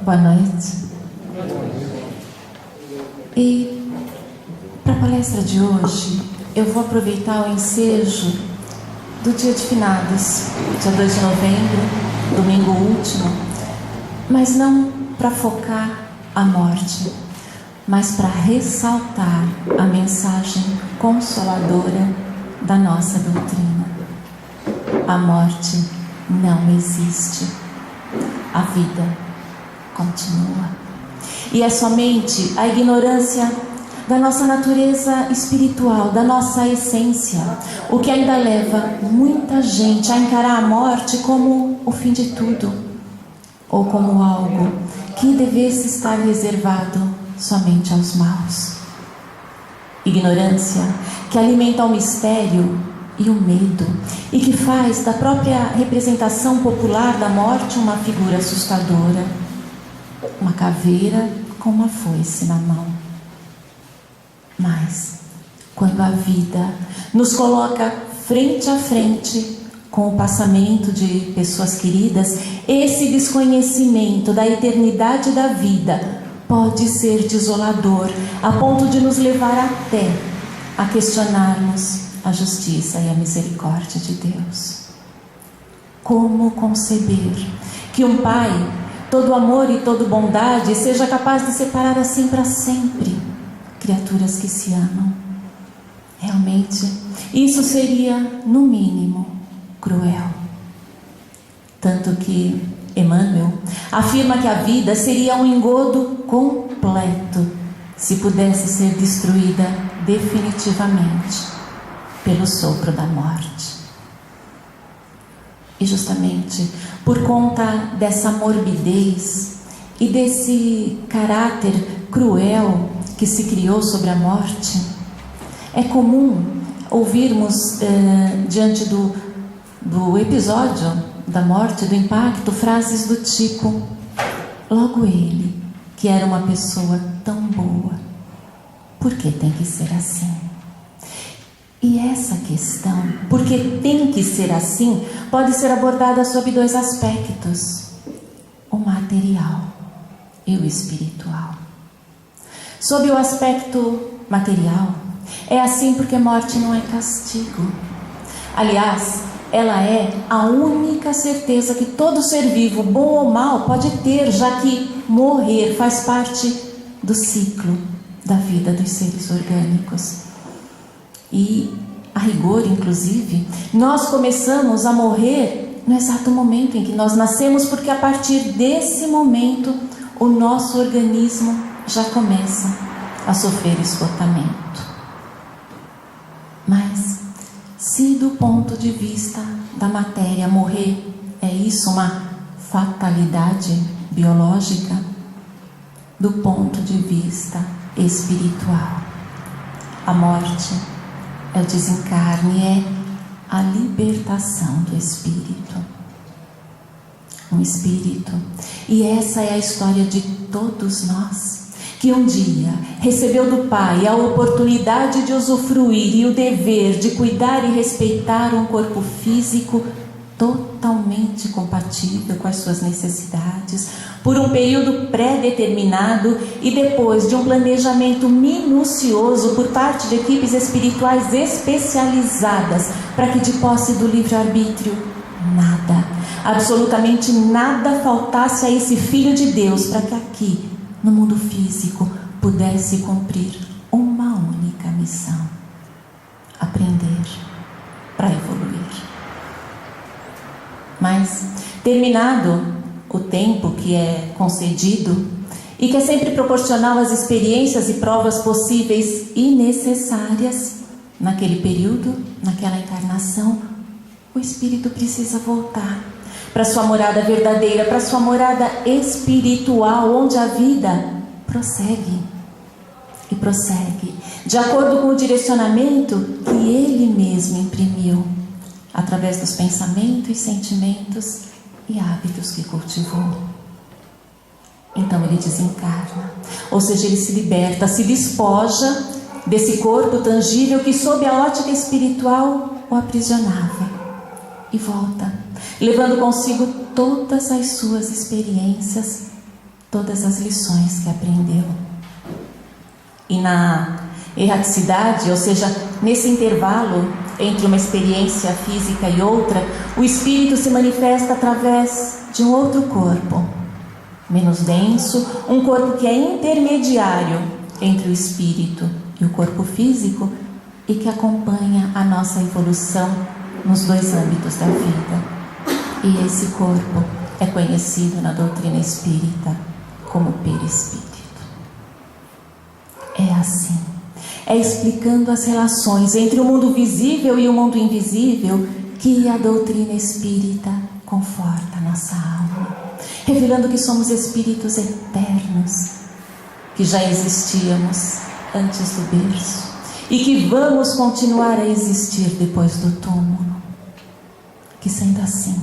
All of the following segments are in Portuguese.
Boa noite. E para a palestra de hoje, eu vou aproveitar o ensejo do dia de finados, dia 2 de novembro, domingo último, mas não para focar a morte, mas para ressaltar a mensagem consoladora da nossa doutrina. A morte não existe, a vida continua. E é somente a ignorância da nossa natureza espiritual, da nossa essência, o que ainda leva muita gente a encarar a morte como o fim de tudo, ou como algo que devesse estar reservado somente aos maus. Ignorância que alimenta o mistério e o medo, e que faz da própria representação popular da morte uma figura assustadora, uma caveira com uma foice na mão. Mas, quando a vida nos coloca frente a frente com o passamento de pessoas queridas, esse desconhecimento da eternidade da vida pode ser desolador, a ponto de nos levar até a questionarmos a justiça e a misericórdia de Deus. Como conceber que um pai, todo amor e toda bondade, seja capaz de separar assim para sempre criaturas que se amam? Realmente, isso seria, no mínimo, cruel. Tanto que Emmanuel afirma que a vida seria um engodo completo se pudesse ser destruída definitivamente pelo sopro da morte. E justamente por conta dessa morbidez e desse caráter cruel que se criou sobre a morte, é comum ouvirmos diante do episódio da morte, do impacto, frases do tipo: logo ele, que era uma pessoa tão boa, por que tem que ser assim? E essa questão, porque tem que ser assim, pode ser abordada sob dois aspectos: o material e o espiritual. Sob o aspecto material, é assim porque morte não é castigo. Aliás, ela é a única certeza que todo ser vivo, bom ou mal, pode ter, já que morrer faz parte do ciclo da vida dos seres orgânicos. E, a rigor, inclusive, nós começamos a morrer no exato momento em que nós nascemos, porque a partir desse momento o nosso organismo já começa a sofrer esgotamento. Mas, se do ponto de vista da matéria morrer é isso, uma fatalidade biológica, do ponto de vista espiritual, a morte é o desencarne, é a libertação do espírito. Um espírito. E essa é a história de todos nós, que um dia recebeu do Pai a oportunidade de usufruir e o dever de cuidar e respeitar um corpo físico totalmente compatível com as suas necessidades, por um período pré-determinado e depois de um planejamento minucioso por parte de equipes espirituais especializadas, para que de posse do livre-arbítrio nada, absolutamente nada faltasse a esse Filho de Deus, para que aqui, no mundo físico, pudesse cumprir uma única missão: aprender para evoluir. Mas, terminado o tempo que é concedido e que é sempre proporcional às experiências e provas possíveis e necessárias naquele período, naquela encarnação, o espírito precisa voltar para sua morada verdadeira, para sua morada espiritual, onde a vida prossegue e prossegue de acordo com o direcionamento que ele mesmo imprimiu através dos pensamentos, sentimentos e hábitos que cultivou. Então ele desencarna, ou seja, ele se liberta, se despoja desse corpo tangível que sob a ótica espiritual o aprisionava e volta, levando consigo todas as suas experiências todas as lições que aprendeu. E na erraticidade, ou seja, nesse intervalo entre uma experiência física e outra, o espírito se manifesta através de um outro corpo, menos denso, um corpo que é intermediário entre o espírito e o corpo físico e que acompanha a nossa evolução nos dois âmbitos da vida. E esse corpo é conhecido na doutrina espírita como perispírito. É assim, é explicando as relações entre o mundo visível e o mundo invisível que a doutrina espírita conforta a nossa alma, revelando que somos espíritos eternos, que já existíamos antes do berço e que vamos continuar a existir depois do túmulo. Que sendo assim,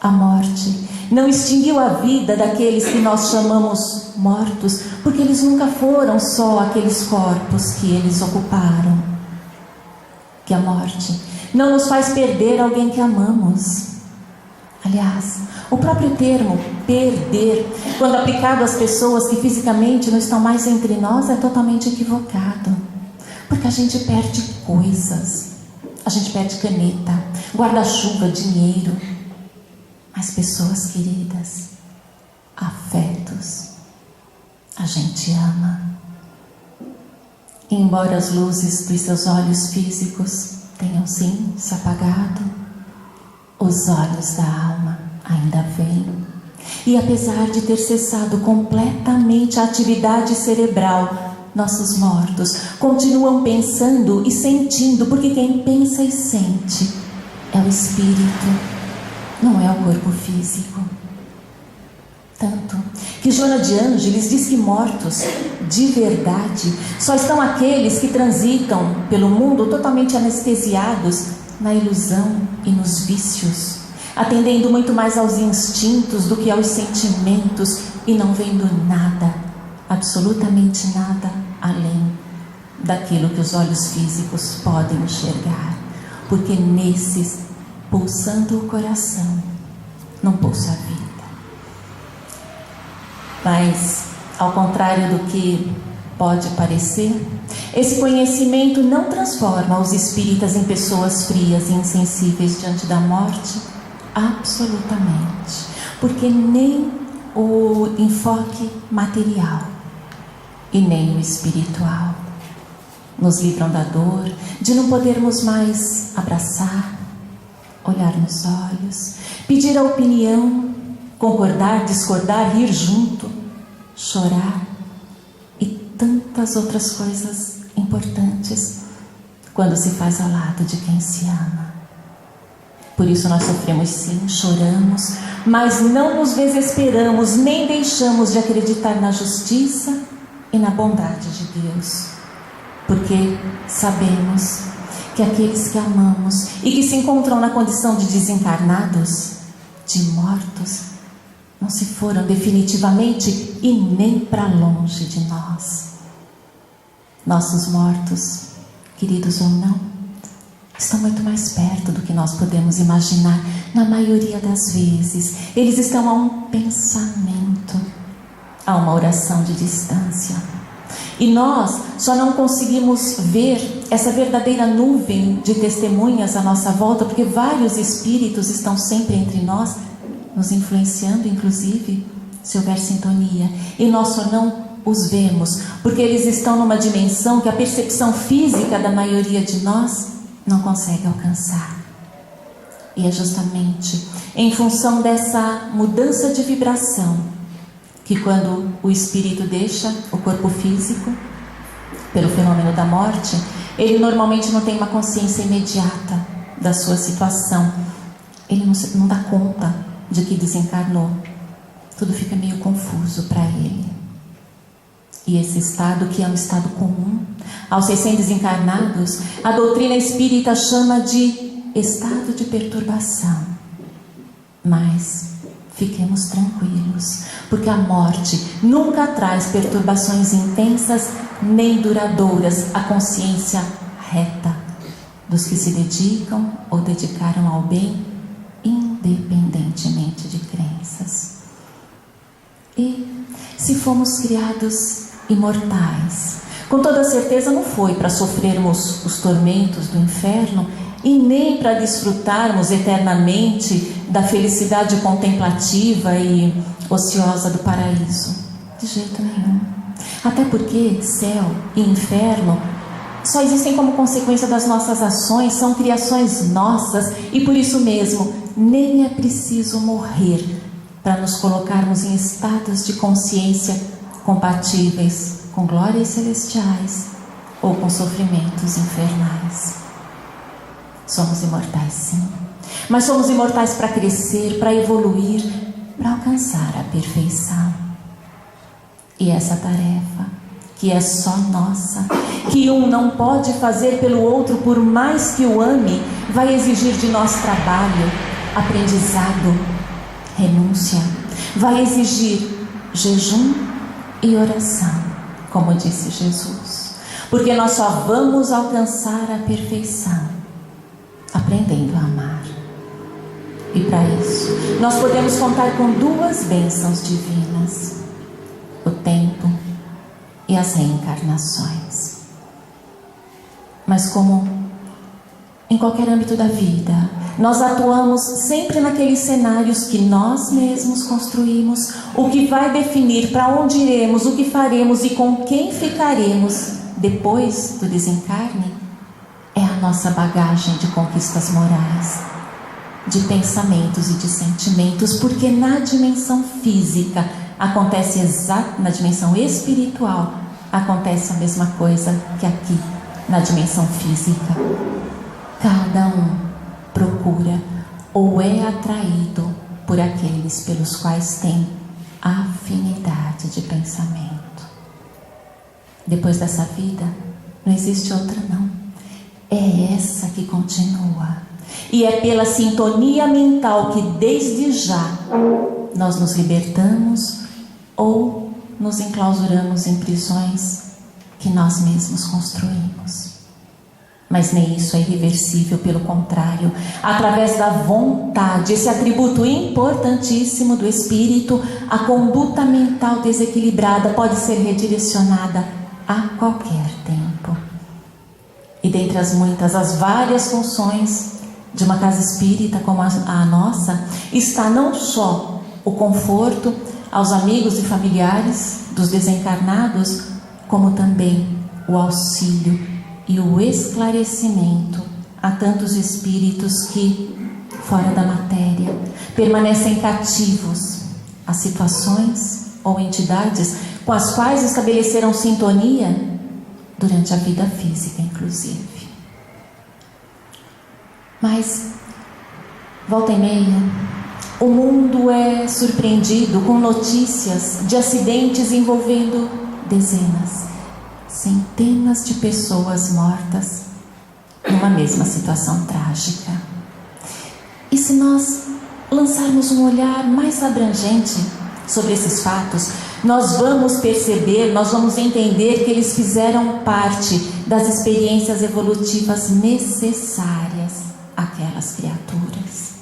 a morte não extinguiu a vida daqueles que nós chamamos mortos, porque eles nunca foram só aqueles corpos que eles ocuparam. Que a morte não nos faz perder alguém que amamos. Aliás, o próprio termo perder, quando aplicado às pessoas que fisicamente não estão mais entre nós, é totalmente equivocado. Porque a gente perde coisas, a gente perde caneta, guarda-chuva, dinheiro, mas pessoas queridas, afetos, a gente ama. Embora as luzes dos seus olhos físicos tenham sim se apagado, os olhos da alma ainda veem. E apesar de ter cessado completamente a atividade cerebral, nossos mortos continuam pensando e sentindo, porque quem pensa e sente é o espírito, não é o corpo físico. Tanto que Joana de Ângeles diz que mortos de verdade só estão aqueles que transitam pelo mundo totalmente anestesiados na ilusão e nos vícios, atendendo muito mais aos instintos do que aos sentimentos e não vendo nada, absolutamente nada além daquilo que os olhos físicos podem enxergar, porque nesses, pulsando o coração, não pulsa a vida. Mas, ao contrário do que pode parecer, esse conhecimento não transforma os espíritas em pessoas frias e insensíveis diante da morte, absolutamente, porque nem o enfoque material e nem o espiritual nos livram da dor, de não podermos mais abraçar, olhar nos olhos, pedir a opinião, concordar, discordar, rir junto, chorar e tantas outras coisas importantes quando se faz ao lado de quem se ama. Por isso nós sofremos sim, choramos, mas não nos desesperamos, nem deixamos de acreditar na justiça e na bondade de Deus, porque sabemos que aqueles que amamos e que se encontram na condição de desencarnados, de mortos, não se foram definitivamente e nem para longe de nós. Nossos mortos, queridos ou não, estão muito mais perto do que nós podemos imaginar. Na maioria das vezes, eles estão a um pensamento, a uma oração de distância. E nós só não conseguimos ver essa verdadeira nuvem de testemunhas à nossa volta, porque vários espíritos estão sempre entre nós, nos influenciando, inclusive, se houver sintonia. E nós só não os vemos, porque eles estão numa dimensão que a percepção física da maioria de nós não consegue alcançar. E é justamente em função dessa mudança de vibração que, quando o espírito deixa o corpo físico, pelo fenômeno da morte, ele normalmente não tem uma consciência imediata da sua situação. Ele não dá conta de que desencarnou. Tudo fica meio confuso para ele. E esse estado, que é um estado comum aos recém-desencarnados, a doutrina espírita chama de estado de perturbação. Mas fiquemos tranquilos, porque a morte nunca traz perturbações intensas nem duradouras à consciência reta dos que se dedicam ou dedicaram ao bem, independentemente de crenças. E se fomos criados imortais, com toda certeza não foi para sofrermos os tormentos do inferno e nem para desfrutarmos eternamente da felicidade contemplativa e ociosa do paraíso. De jeito nenhum. Até porque céu e inferno só existem como consequência das nossas ações, são criações nossas e por isso mesmo nem é preciso morrer para nos colocarmos em estados de consciência compatíveis com glórias celestiais ou com sofrimentos infernais. Somos imortais, sim, mas somos imortais para crescer, para evoluir, para alcançar a perfeição. E essa tarefa, que é só nossa, que um não pode fazer pelo outro por mais que o ame, vai exigir de nós trabalho, aprendizado, renúncia, vai exigir jejum e oração, como disse Jesus, porque nós só vamos alcançar a perfeição aprendendo a amar. E para isso, nós podemos contar com duas bênçãos divinas: o tempo e as reencarnações. Mas como em qualquer âmbito da vida, nós atuamos sempre naqueles cenários que nós mesmos construímos, o que vai definir para onde iremos, o que faremos e com quem ficaremos depois do desencarne é a nossa bagagem de conquistas morais, de pensamentos e de sentimentos, porque na dimensão física acontece na dimensão espiritual acontece a mesma coisa que aqui na dimensão física. Cada um procura ou é atraído por aqueles pelos quais tem afinidade de pensamento. Depois dessa vida não existe outra não, é essa que continua. E é pela sintonia mental que desde já nós nos libertamos ou nos enclausuramos em prisões que nós mesmos construímos. Mas nem isso é irreversível, pelo contrário, através da vontade, esse atributo importantíssimo do espírito, a conduta mental desequilibrada pode ser redirecionada a qualquer tempo. E dentre as várias funções de uma casa espírita como a nossa, está não só o conforto aos amigos e familiares dos desencarnados, como também o auxílio e o esclarecimento a tantos espíritos que, fora da matéria, permanecem cativos a situações ou entidades com as quais estabeleceram sintonia durante a vida física, inclusive. Mas, volta e meia, o mundo é surpreendido com notícias de acidentes envolvendo dezenas, centenas de pessoas mortas numa mesma situação trágica. E se nós lançarmos um olhar mais abrangente sobre esses fatos, nós vamos perceber, nós vamos entender que eles fizeram parte das experiências evolutivas necessárias àquelas criaturas.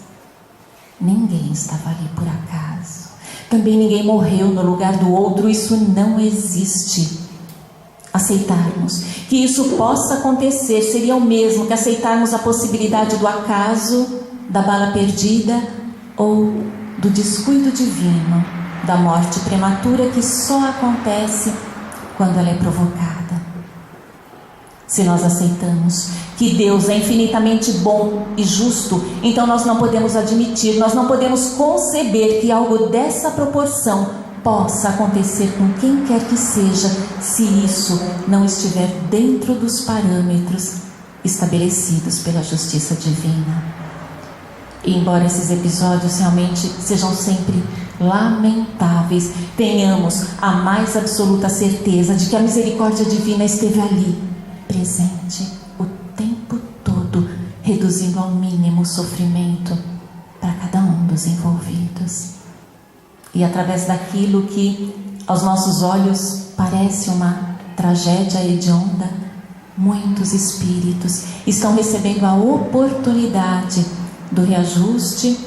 Ninguém estava ali por acaso. Também ninguém morreu no lugar do outro. Isso não existe. Aceitarmos que isso possa acontecer seria o mesmo que aceitarmos a possibilidade do acaso, da bala perdida ou do descuido divino, da morte prematura que só acontece quando ela é provocada. Se nós aceitamos que Deus é infinitamente bom e justo, então nós não podemos admitir, nós não podemos conceber que algo dessa proporção possa acontecer com quem quer que seja, se isso não estiver dentro dos parâmetros estabelecidos pela justiça divina. E embora esses episódios realmente sejam sempre lamentáveis, tenhamos a mais absoluta certeza de que a misericórdia divina esteve ali, presente, o tempo todo, reduzindo ao mínimo o sofrimento para cada um dos envolvidos. E através daquilo que aos nossos olhos parece uma tragédia hedionda, muitos espíritos estão recebendo a oportunidade do reajuste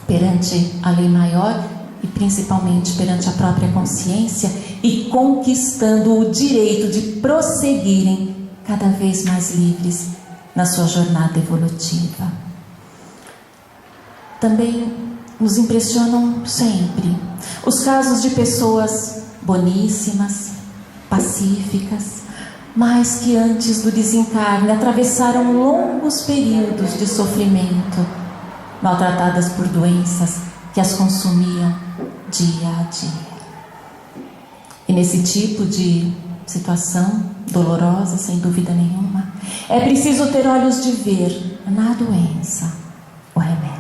perante a lei maior e principalmente perante a própria consciência, e conquistando o direito de prosseguirem cada vez mais livres na sua jornada evolutiva. Também nos impressionam sempre os casos de pessoas boníssimas, pacíficas, mas que antes do desencarne atravessaram longos períodos de sofrimento, maltratadas por doenças que as consumiam dia a dia. E nesse tipo de situação dolorosa, sem dúvida nenhuma, é preciso ter olhos de ver na doença o remédio.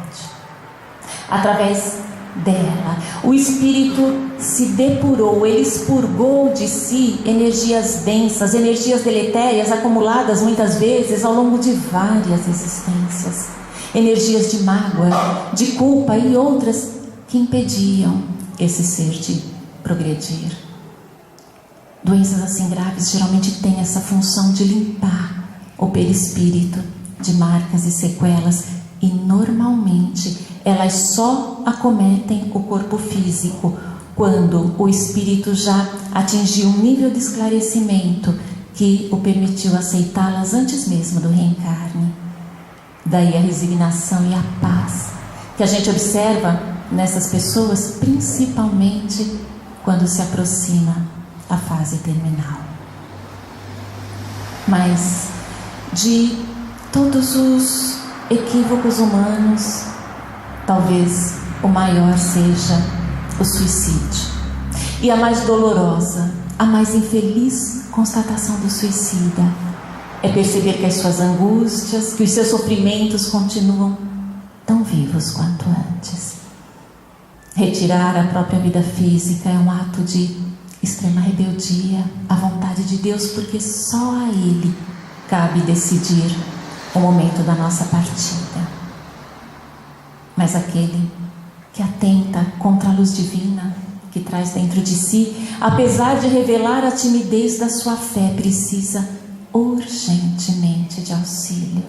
Através dela, o espírito se depurou, ele expurgou de si energias densas, energias deletérias acumuladas muitas vezes ao longo de várias existências, energias de mágoa, de culpa e outras que impediam esse ser de progredir. Doenças assim graves geralmente têm essa função de limpar o perispírito de marcas e sequelas, e normalmente elas só acometem o corpo físico quando o espírito já atingiu um nível de esclarecimento que o permitiu aceitá-las antes mesmo do reencarne. Daí a resignação e a paz que a gente observa nessas pessoas, principalmente quando se aproxima a fase terminal. Mas de todos os equívocos humanos, talvez o maior seja o suicídio. E a mais dolorosa, a mais infeliz constatação do suicida é perceber que as suas angústias, que os seus sofrimentos continuam tão vivos quanto antes. Retirar a própria vida física é um ato de extrema rebeldia à vontade de Deus, porque só a Ele cabe decidir o momento da nossa partida. Mas aquele que atenta contra a luz divina que traz dentro de si, apesar de revelar a timidez da sua fé, precisa urgentemente de auxílio.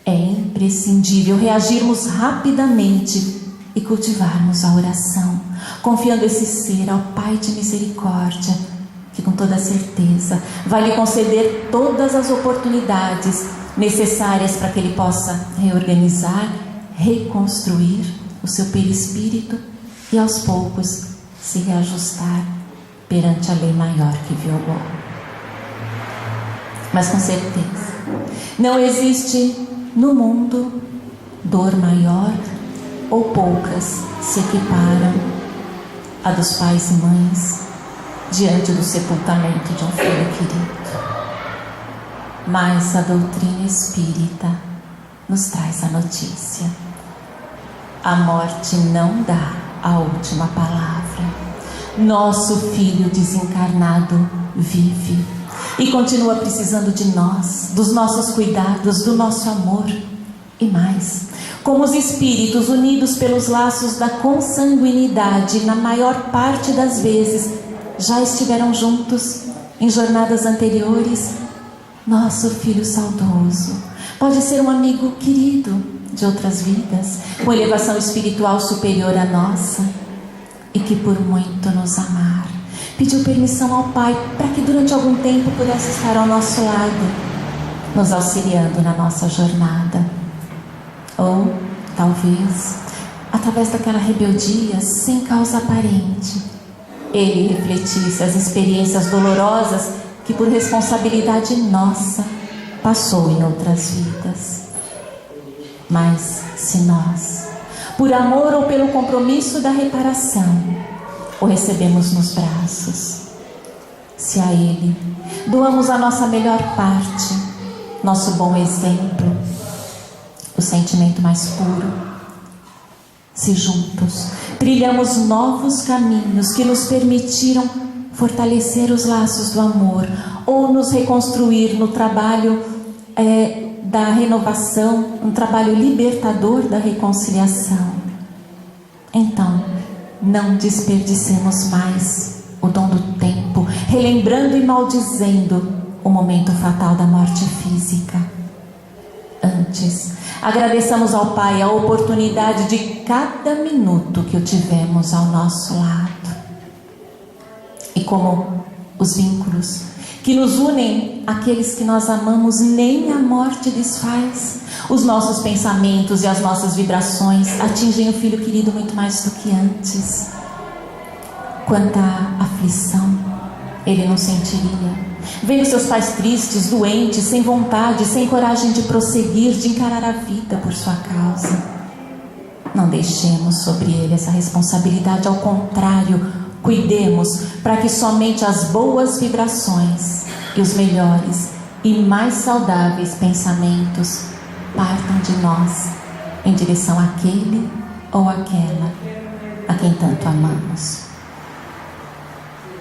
É imprescindível reagirmos rapidamente e cultivarmos a oração, confiando esse ser ao Pai de misericórdia, que com toda certeza vai lhe conceder todas as oportunidades necessárias para que ele possa reorganizar, reconstruir o seu perispírito e aos poucos se reajustar perante a lei maior que violou. Mas com certeza, não existe no mundo dor maior ou poucas se equiparam a dos pais e mães diante do sepultamento de um filho querido. Mas a doutrina espírita nos traz a notícia: a morte não dá a última palavra. Nosso filho desencarnado vive e continua precisando de nós, dos nossos cuidados, do nosso amor. E mais, como os espíritos unidos pelos laços da consanguinidade, na maior parte das vezes já estiveram juntos em jornadas anteriores, nosso filho saudoso pode ser um amigo querido de outras vidas, com elevação espiritual superior à nossa, e que por muito nos amar, pediu permissão ao Pai para que durante algum tempo pudesse estar ao nosso lado, nos auxiliando na nossa jornada. Ou, talvez, através daquela rebeldia sem causa aparente, ele refletisse as experiências dolorosas que por responsabilidade nossa passou em outras vidas. Mas se nós, por amor ou pelo compromisso da reparação, o recebemos nos braços, se a Ele doamos a nossa melhor parte, nosso bom exemplo, o sentimento mais puro, se juntos trilhamos novos caminhos que nos permitiram fortalecer os laços do amor ou nos reconstruir no trabalho da renovação, um trabalho libertador da reconciliação, então não desperdicemos mais o dom do tempo, relembrando e maldizendo o momento fatal da morte física. Antes, Agradeçamos ao Pai a oportunidade de cada minuto que o tivemos ao nosso lado. E como os vínculos que nos unem àqueles que nós amamos, nem a morte desfaz. Os nossos pensamentos e as nossas vibrações atingem o Filho querido muito mais do que antes. Quanta aflição ele não sentiria, vendo seus pais tristes, doentes, sem vontade, sem coragem de prosseguir, de encarar a vida por sua causa. Não deixemos sobre ele essa responsabilidade, ao contrário, cuidemos para que somente as boas vibrações e os melhores e mais saudáveis pensamentos partam de nós em direção àquele ou àquela a quem tanto amamos.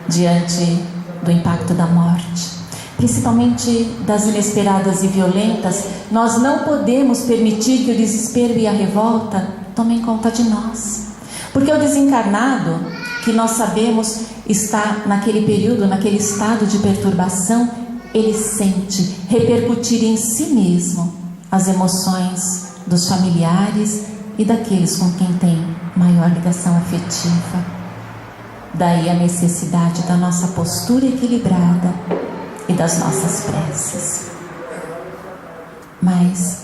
Diante do impacto da morte, principalmente das inesperadas e violentas, nós não podemos permitir que o desespero e a revolta tomem conta de nós, porque o desencarnado, que nós sabemos está naquele período, naquele estado de perturbação, ele sente repercutir em si mesmo as emoções dos familiares e daqueles com quem tem maior ligação afetiva. Daí a necessidade da nossa postura equilibrada e das nossas preces. Mas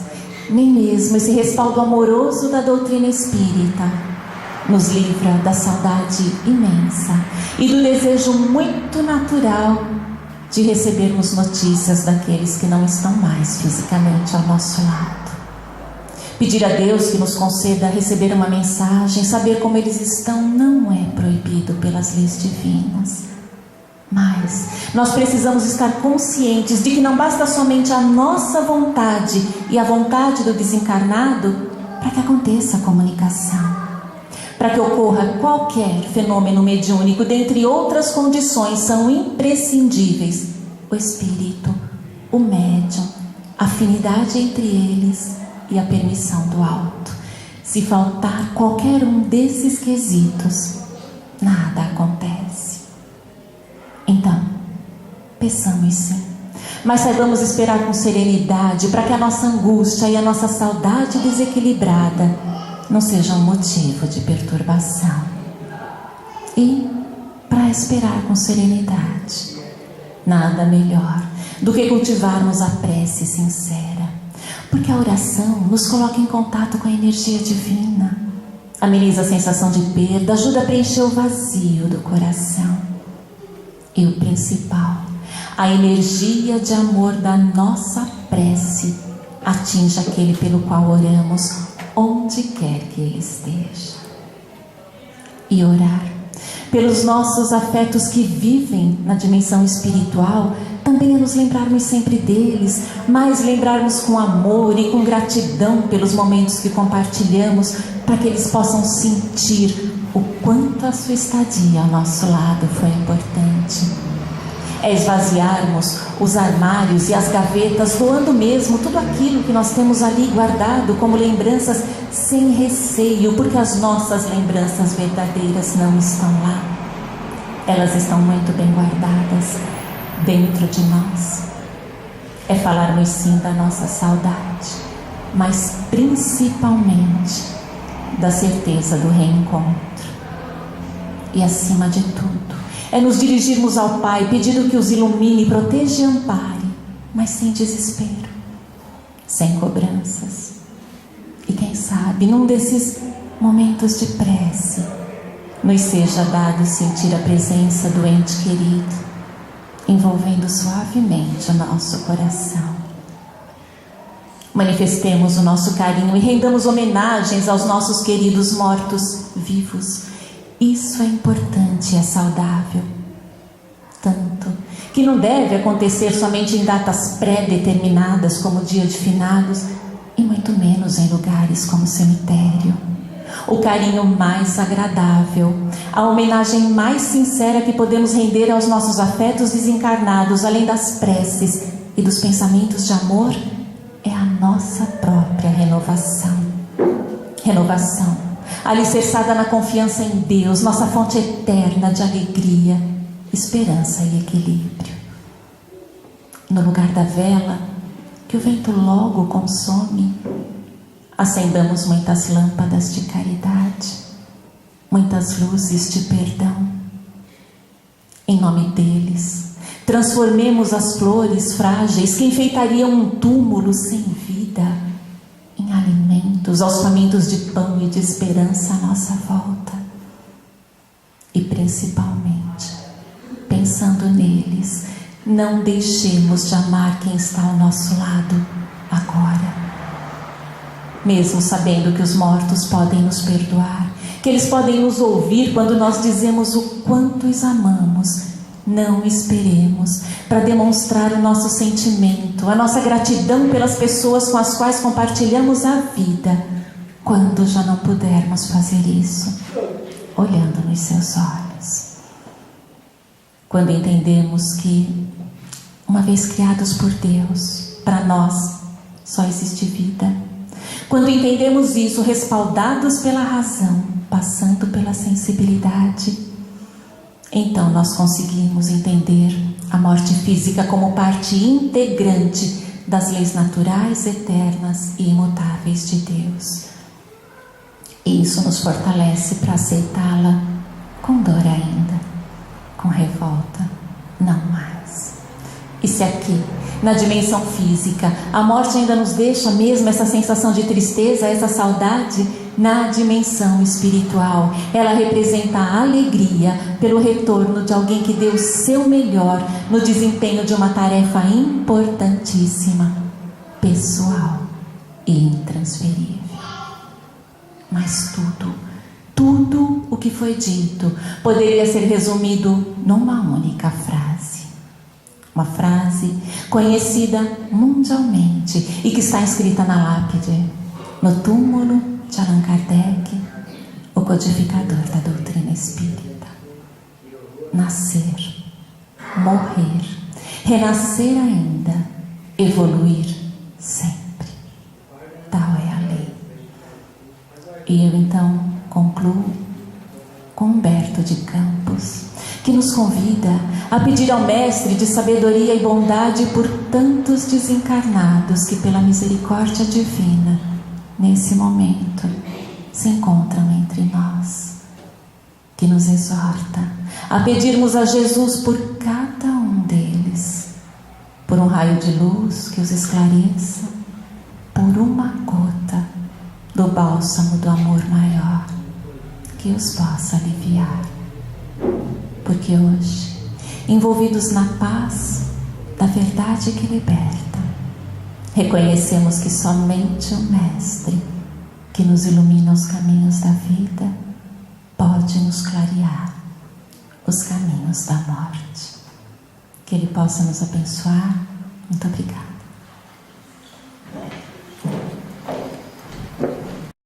nem mesmo esse respaldo amoroso da doutrina espírita nos livra da saudade imensa e do desejo muito natural de recebermos notícias daqueles que não estão mais fisicamente ao nosso lado. Pedir a Deus que nos conceda receber uma mensagem, saber como eles estão, não é proibido pelas leis divinas. Mas nós precisamos estar conscientes de que não basta somente a nossa vontade e a vontade do desencarnado para que aconteça a comunicação. Para que ocorra qualquer fenômeno mediúnico, dentre outras condições, são imprescindíveis o espírito, o médium, a afinidade entre eles e a permissão do alto. Se faltar qualquer um desses quesitos, nada acontece. Então, peçamos sim, mas saibamos esperar com serenidade para que a nossa angústia e a nossa saudade desequilibrada não sejam motivo de perturbação. E para esperar com serenidade, nada melhor do que cultivarmos a prece sincera, porque a oração nos coloca em contato com a energia divina, ameniza a sensação de perda, ajuda a preencher o vazio do coração. E o principal, a energia de amor da nossa prece atinge aquele pelo qual oramos, onde quer que ele esteja. E orar pelos nossos afetos que vivem na dimensão espiritual também é nos lembrarmos sempre deles, mas lembrarmos com amor e com gratidão pelos momentos que compartilhamos, para que eles possam sentir o quanto a sua estadia ao nosso lado foi importante. É esvaziarmos os armários e as gavetas, doando mesmo tudo aquilo que nós temos ali guardado como lembranças, sem receio, porque as nossas lembranças verdadeiras não estão lá. Elas estão muito bem guardadas dentro de nós. É falarmos sim da nossa saudade, mas principalmente da certeza do reencontro. E acima de tudo, é nos dirigirmos ao Pai, pedindo que os ilumine, proteja e ampare, mas sem desespero, sem cobranças. E quem sabe, num desses momentos de prece, nos seja dado sentir a presença do ente querido, envolvendo suavemente o nosso coração. Manifestemos o nosso carinho e rendamos homenagens aos nossos queridos mortos vivos. Isso é importante e é saudável. Tanto que não deve acontecer somente em datas pré-determinadas, como dia de finados, e muito menos em lugares como cemitério. O carinho mais agradável, a homenagem mais sincera que podemos render aos nossos afetos desencarnados, além das preces e dos pensamentos de amor, é a nossa própria renovação. Renovação alicerçada na confiança em Deus, nossa fonte eterna de alegria, esperança e equilíbrio. No lugar da vela, que o vento logo consome, acendamos muitas lâmpadas de caridade, muitas luzes de perdão. Em nome deles, transformemos as flores frágeis que enfeitariam um túmulo sem vida em alimentos aos famintos de pão e de esperança à nossa volta. E principalmente, pensando neles, não deixemos de amar quem está ao nosso lado agora. Mesmo sabendo que os mortos podem nos perdoar, que eles podem nos ouvir quando nós dizemos o quanto os amamos, não esperemos para demonstrar o nosso sentimento, a nossa gratidão pelas pessoas com as quais compartilhamos a vida, quando já não pudermos fazer isso, olhando nos seus olhos. Quando entendemos que, uma vez criados por Deus, para nós só existe vida. Quando entendemos isso, respaldados pela razão, passando pela sensibilidade, então nós conseguimos entender a morte física como parte integrante das leis naturais, eternas e imutáveis de Deus. E isso nos fortalece para aceitá-la com dor ainda, com revolta, não mais. E se aqui, na dimensão física, a morte ainda nos deixa mesmo essa sensação de tristeza, essa saudade, na dimensão espiritual, ela representa a alegria pelo retorno de alguém que deu o seu melhor no desempenho de uma tarefa importantíssima, pessoal e intransferível. Mas tudo o que foi dito poderia ser resumido numa única frase. Uma frase conhecida mundialmente e que está escrita na lápide, no túmulo de Allan Kardec, o codificador da doutrina espírita. Nascer, morrer, renascer ainda, evoluir sempre. Tal é a lei. E eu então concluo com Humberto de Campos, que nos convida a pedir ao Mestre de sabedoria e bondade por tantos desencarnados que, pela misericórdia divina, nesse momento, se encontram entre nós, que nos exorta a pedirmos a Jesus por cada um deles, por um raio de luz que os esclareça, por uma gota do bálsamo do amor maior que os possa aliviar. Porque hoje, envolvidos na paz da verdade que liberta, reconhecemos que somente o Mestre, que nos ilumina os caminhos da vida, pode nos clarear os caminhos da morte. Que Ele possa nos abençoar. Muito obrigada.